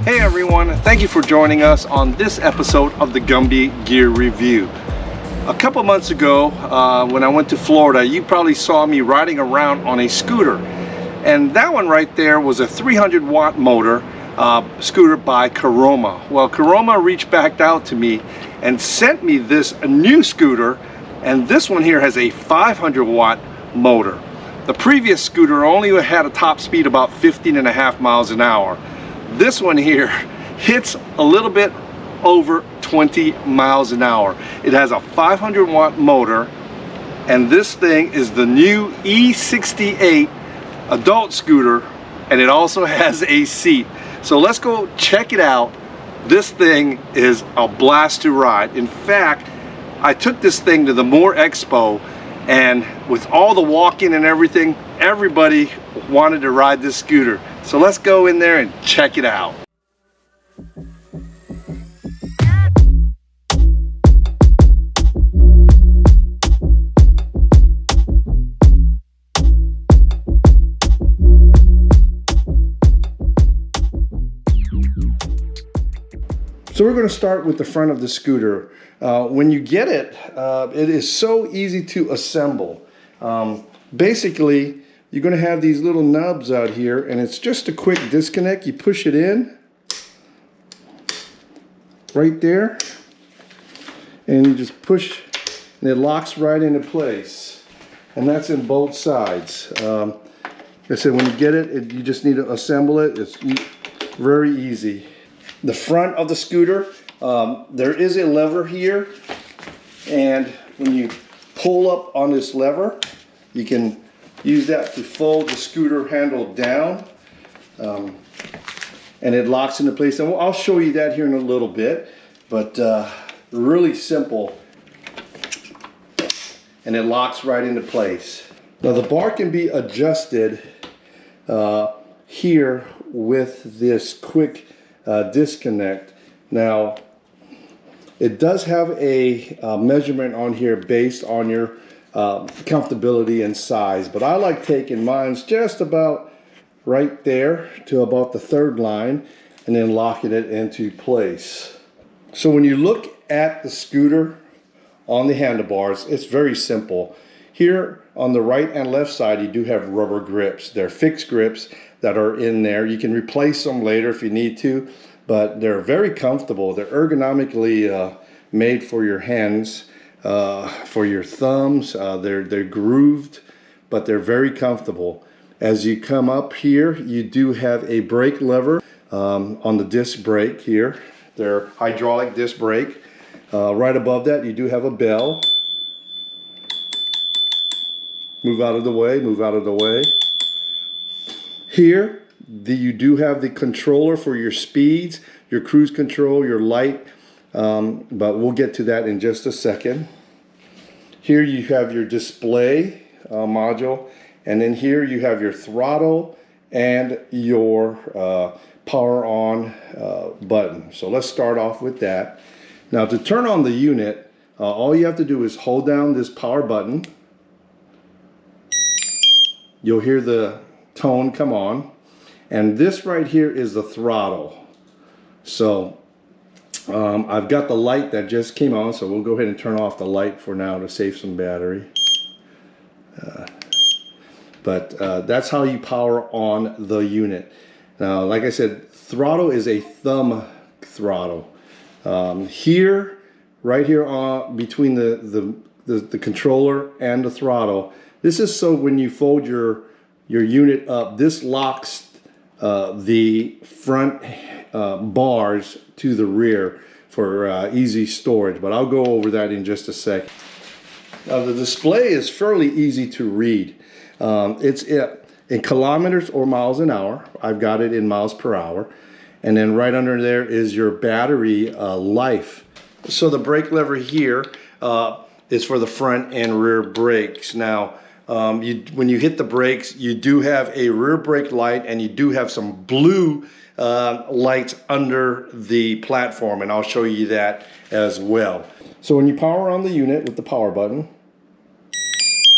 Hey everyone, thank you for joining us on this episode of the Gumby Gear Review. A couple months ago, when I went to Florida, you probably saw me riding around on a scooter. And that one right there was a 300 watt motor scooter by Caroma. Well, Caroma reached back out to me and sent me this new scooter, and this one here has a 500 watt motor. The previous scooter only had a top speed about 15.5 miles an hour. This one here hits a little bit over 20 miles an hour. It has a 500 watt motor, and this thing is the new E68 adult scooter, and it also has a seat. So let's go check it out. This thing is a blast to ride. In fact, I took this thing to the Moore Expo, and with all the walking and everything, everybody wanted to ride this scooter. So let's go in there and check it out. So we're going to start with the front of the scooter. When you get it, it is so easy to assemble. Basically, you're going to have these little nubs out here, and it's just a quick disconnect. You push it in right there, and you just push, and it locks right into place. And that's in both sides. Like I said, when you get it, you just need to assemble it. It's very easy. The front of the scooter, there is a lever here, and when you pull up on this lever, you can use that to fold the scooter handle down, and it locks into place. And I'll show you that here in a little bit, but really simple, and it locks right into place. Now the bar can be adjusted here with this quick disconnect. Now it does have a measurement on here based on your comfortability and size, but I like taking mine just about right there to about the third line and then locking it into place. So when you look at the scooter on the handlebars, it's very simple. Here on the right and left side, you do have rubber grips. They're fixed grips that are in there. You can replace them later if you need to, but they're very comfortable. They're ergonomically made for your hands, for your thumbs. They're grooved, but they're very comfortable. As you come up here, you do have a brake lever on the disc brake here. They're hydraulic disc brake. Right above that, you do have a bell. Move out of the way, move out of the way. Here, you do have the controller for your speeds, your cruise control, your light, but we'll get to that in just a second. Here you have your display module, and then here you have your throttle and your power on button. So let's start off with that. Now to turn on the unit, all you have to do is hold down this power button. You'll hear the tone come on, and this right here is the throttle. So I've got the light that just came on, so we'll go ahead and turn off the light for now to save some battery. But that's how you power on the unit. Now, like I said, throttle is a thumb throttle. Here, right here between the controller and the throttle, this is so when you fold your unit up, this locks the front bars to the rear for easy storage, but I'll go over that in just a second. Now the display is fairly easy to read. It's in kilometers or miles an hour. I've got it in miles per hour. And then right under there is your battery life. So the brake lever here is for the front and rear brakes. Now, when you hit the brakes, you do have a rear brake light, and you do have some blue lights under the platform, and I'll show you that as well. So when you power on the unit with the power button,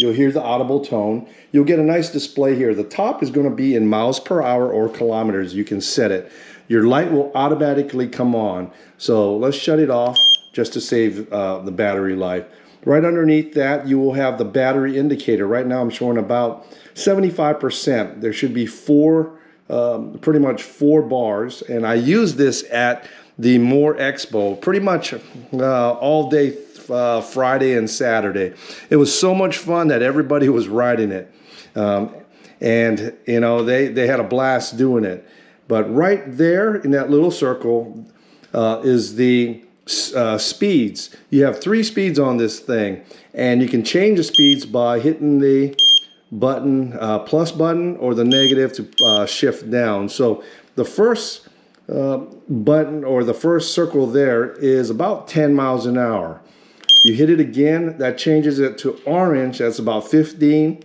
You'll hear the audible tone. You'll get a nice display here. The top is going to be in miles per hour or kilometers. You can set it. Your light will automatically come on. So let's shut it off just to save the battery life. Right underneath that, you will have the battery indicator. Right now I'm showing about 75%. There should be pretty much four bars. And I use this at the More Expo pretty much all day Friday and Saturday. It was so much fun that everybody was riding it. And you know, they had a blast doing it. But right there in that little circle is the speeds. You have 3 speeds on this thing, and you can change the speeds by hitting the button, plus button, or the negative to shift down. So the first button, or the first circle there, is about 10 miles an hour. You hit it again, that changes it to orange, that's about 15.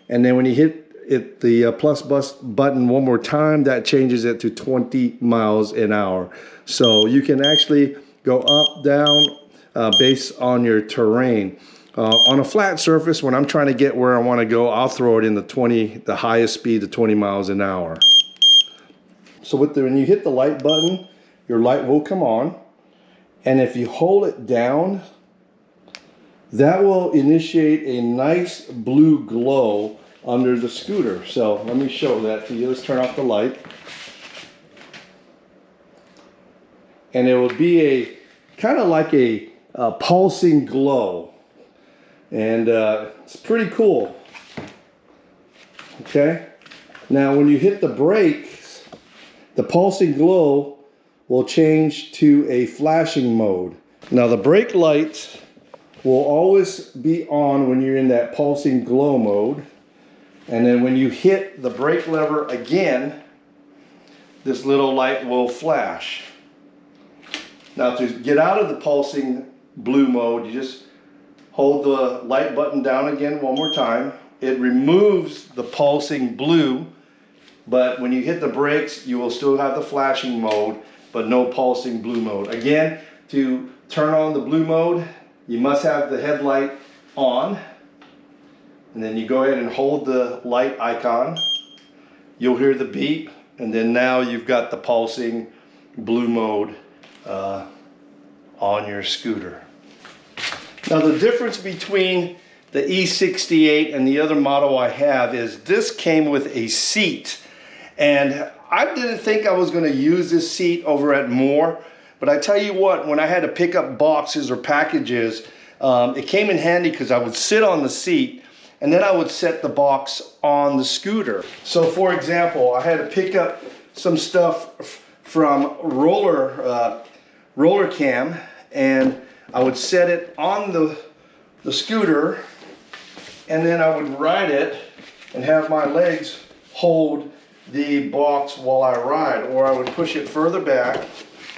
And then when you hit the plus button one more time, that changes it to 20 miles an hour. So you can actually go up, down, based on your terrain. On a flat surface, when I'm trying to get where I want to go, I'll throw it in the highest speed to 20 miles an hour. So when you hit the light button, your light will come on. And if you hold it down, that will initiate a nice blue glow under the scooter. So let me show that to you. Let's turn off the light. And it will be a kind of like a pulsing glow. And it's pretty cool. Okay. Now when you hit the brakes, the pulsing glow will change to a flashing mode. Now the brake light will always be on when you're in that pulsing glow mode. And then when you hit the brake lever again, this little light will flash. Now to get out of the pulsing blue mode, you just hold the light button down again one more time. It removes the pulsing blue, but when you hit the brakes, you will still have the flashing mode, but no pulsing blue mode. Again, to turn on the blue mode, you must have the headlight on. And then you go ahead and hold the light icon. You'll hear the beep, and then now you've got the pulsing blue mode on your scooter. Now the difference between the E68 and the other model I have is this came with a seat. And I didn't think I was going to use this seat over at More, but I tell you what, when I had to pick up boxes or packages, it came in handy because I would sit on the seat and then I would set the box on the scooter. So for example, I had to pick up some stuff from roller cam, and I would set it on the scooter, and then I would ride it and have my legs hold the box while I ride, or I would push it further back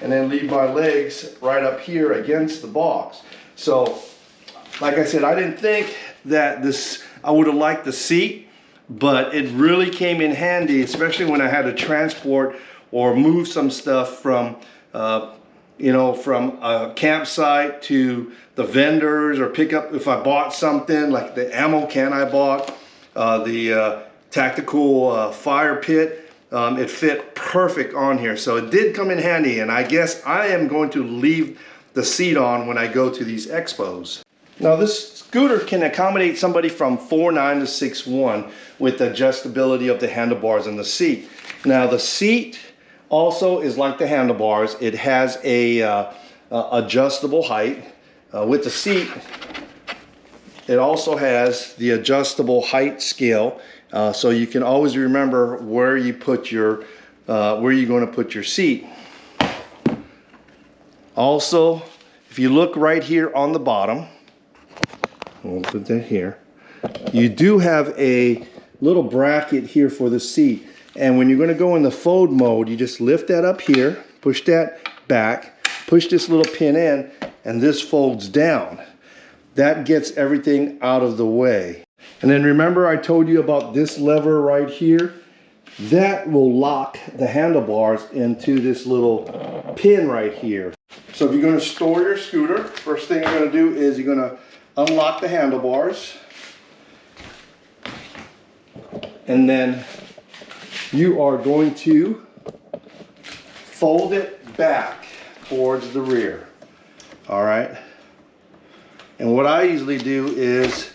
and then leave my legs right up here against the box. So like I said, I didn't think that I would have liked the seat, but it really came in handy, especially when I had to transport or move some stuff from from a campsite to the vendors, or pick up if I bought something like the ammo can I bought, the tactical fire pit. It fit perfect on here, so it did come in handy, and I guess I am going to leave the seat on when I go to these expos. Now this scooter can accommodate somebody from 4'9" to 6'1" with adjustability of the handlebars and the seat. Now the seat also is like the handlebars. It has a adjustable height. With the seat, it also has the adjustable height scale, so you can always remember where you put your where you're going to put your seat. Also, if you look right here on the bottom, we'll put that here, you do have a little bracket here for the seat. And when you're going to go in the fold mode, you just lift that up here, push that back, push this little pin in, and this folds down. That gets everything out of the way. And then remember I told you about this lever right here? That will lock the handlebars into this little pin right here. So if you're going to store your scooter, first thing you're going to do is you're going to unlock the handlebars. and then you are going to fold it back towards the rear. All right. And what I usually do is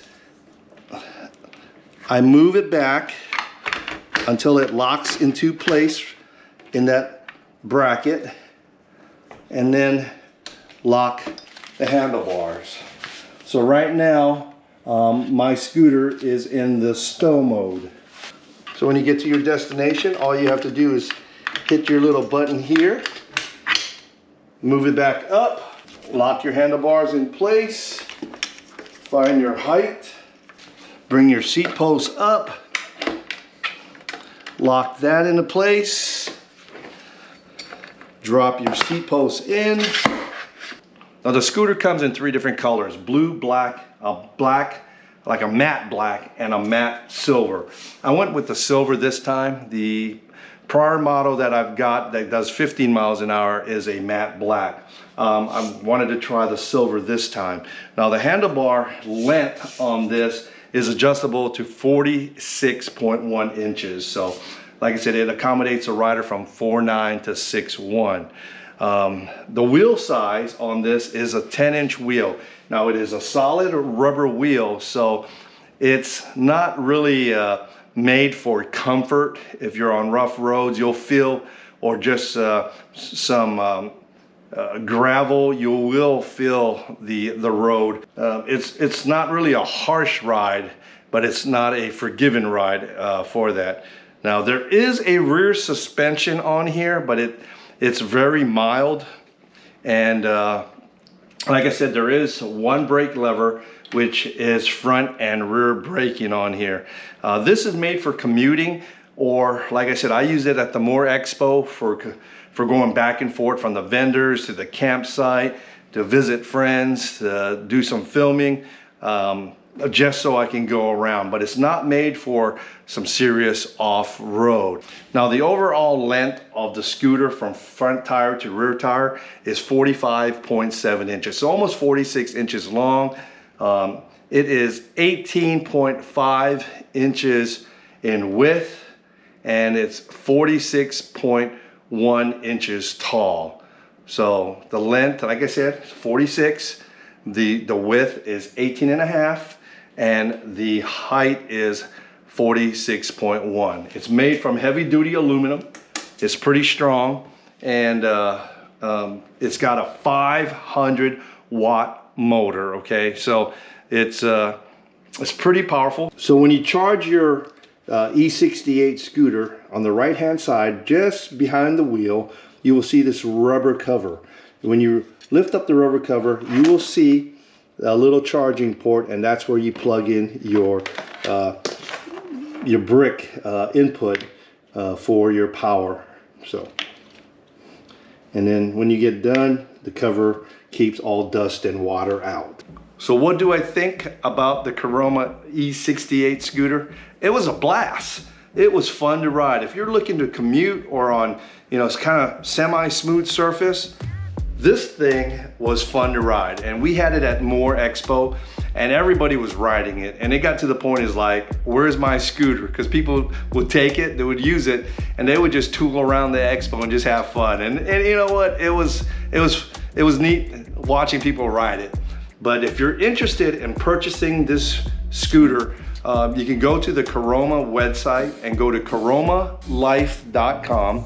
I move it back until it locks into place in that bracket, and then lock the handlebars. So right now, my scooter is in the stow mode. So when you get to your destination, all you have to do is hit your little button here, move it back up, lock your handlebars in place, find your height, bring your seat post up, lock that into place, drop your seat post in. Now the scooter comes in 3 different colors: blue, black, like a matte black, and a matte silver. I went with the silver this time. The prior model that I've got that does 15 miles an hour is a matte black. I wanted to try the silver this time. Now the handlebar length on this is adjustable to 46.1 inches. So like I said, it accommodates a rider from 4'9" to 6'1". The wheel size on this is a 10-inch wheel. Now it is a solid rubber wheel, so it's not really made for comfort. If you're on rough roads, you'll feel, or just some gravel, you will feel the road. It's not really a harsh ride, but it's not a forgiving ride for that. Now there is a rear suspension on here, but it's very mild, and like I said, there is one brake lever, which is front and rear braking on here. This is made for commuting, or like I said, I use it at the Moore Expo for going back and forth from the vendors to the campsite, to visit friends, to do some filming, just so I can go around. But it's not made for some serious off-road. Now the overall length of the scooter from front tire to rear tire is 45.7 inches, so almost 46 inches long. It is 18.5 inches in width, and it's 46.1 inches tall. So the length, like I said, 46. The width is 18.5, and the height is 46.1. It's made from heavy duty aluminum. It's pretty strong, and it's got a 500 watt motor. Okay, so it's pretty powerful. So when you charge your E68 scooter, on the right hand side, just behind the wheel, you will see this rubber cover. When you lift up the rubber cover, you will see a little charging port, and that's where you plug in your brick input for your power. So, and then when you get done, the cover keeps all dust and water out. So what do I think about the Caroma E68 scooter? It was a blast. It was fun to ride. If you're looking to commute or on, it's kind of semi-smooth surface, this thing was fun to ride. And we had it at Moore Expo, and everybody was riding it. And it got to the point is like, where's my scooter? Because people would take it, they would use it, and they would just tool around the expo and just have fun. And you know what? It was neat watching people ride it. But if you're interested in purchasing this scooter, you can go to the Caroma website and go to caromalife.com.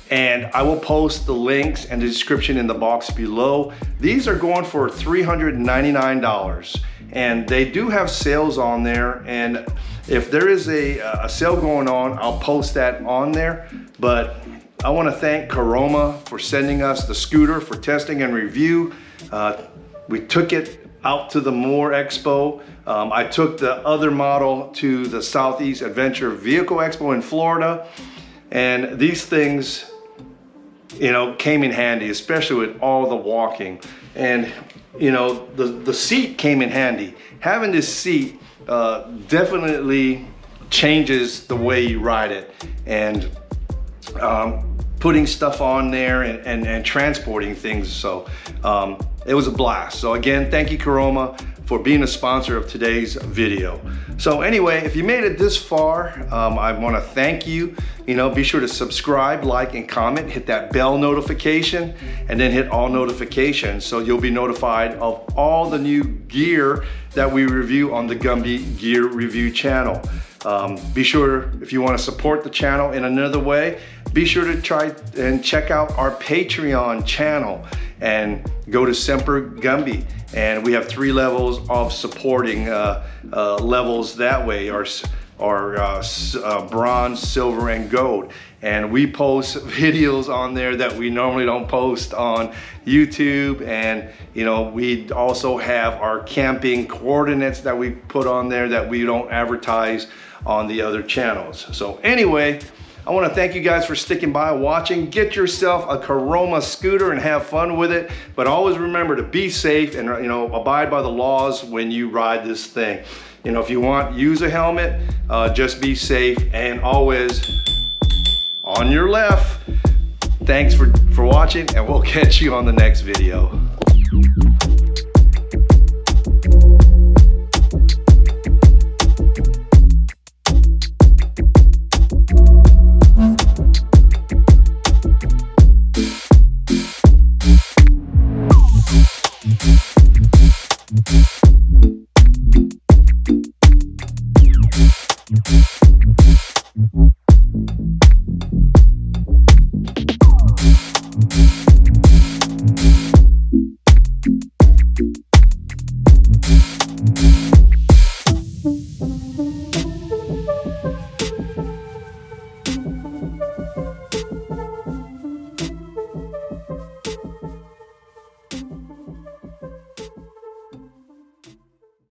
And I will post the links and the description in the box below. These are going for $399, and they do have sales on there. And if there is a sale going on, I'll post that on there. But I want to thank Caroma for sending us the scooter for testing and review. We took it out to the Moore Expo. I took the other model to the Southeast Adventure Vehicle Expo in Florida, and these things, came in handy, especially with all the walking. And the seat came in handy. Having this seat definitely changes the way you ride it, and putting stuff on there and transporting things. So it was a blast. So again, thank you Caroma for being a sponsor of today's video. So anyway, if you made it this far, I want to thank you. You know, be sure to subscribe, like, and comment, hit that bell notification, and then hit all notifications so you'll be notified of all the new gear that we review on the Gumby Gear Review channel. Be sure, if you want to support the channel in another way, be sure to try and check out our Patreon channel and go to Semper Gumby. And we have 3 levels of supporting levels that way, our bronze, silver, and gold. And we post videos on there that we normally don't post on YouTube. And you know, we also have our camping coordinates that we put on there that we don't advertise on the other channels. So anyway, I want to thank you guys for sticking by watching. Get yourself a Caroma scooter and have fun with it, but always remember to be safe and, you know, abide by the laws when you ride this thing. You know, if you want, use a helmet, just be safe, and always on your left. Thanks for watching, and we'll catch you on the next video.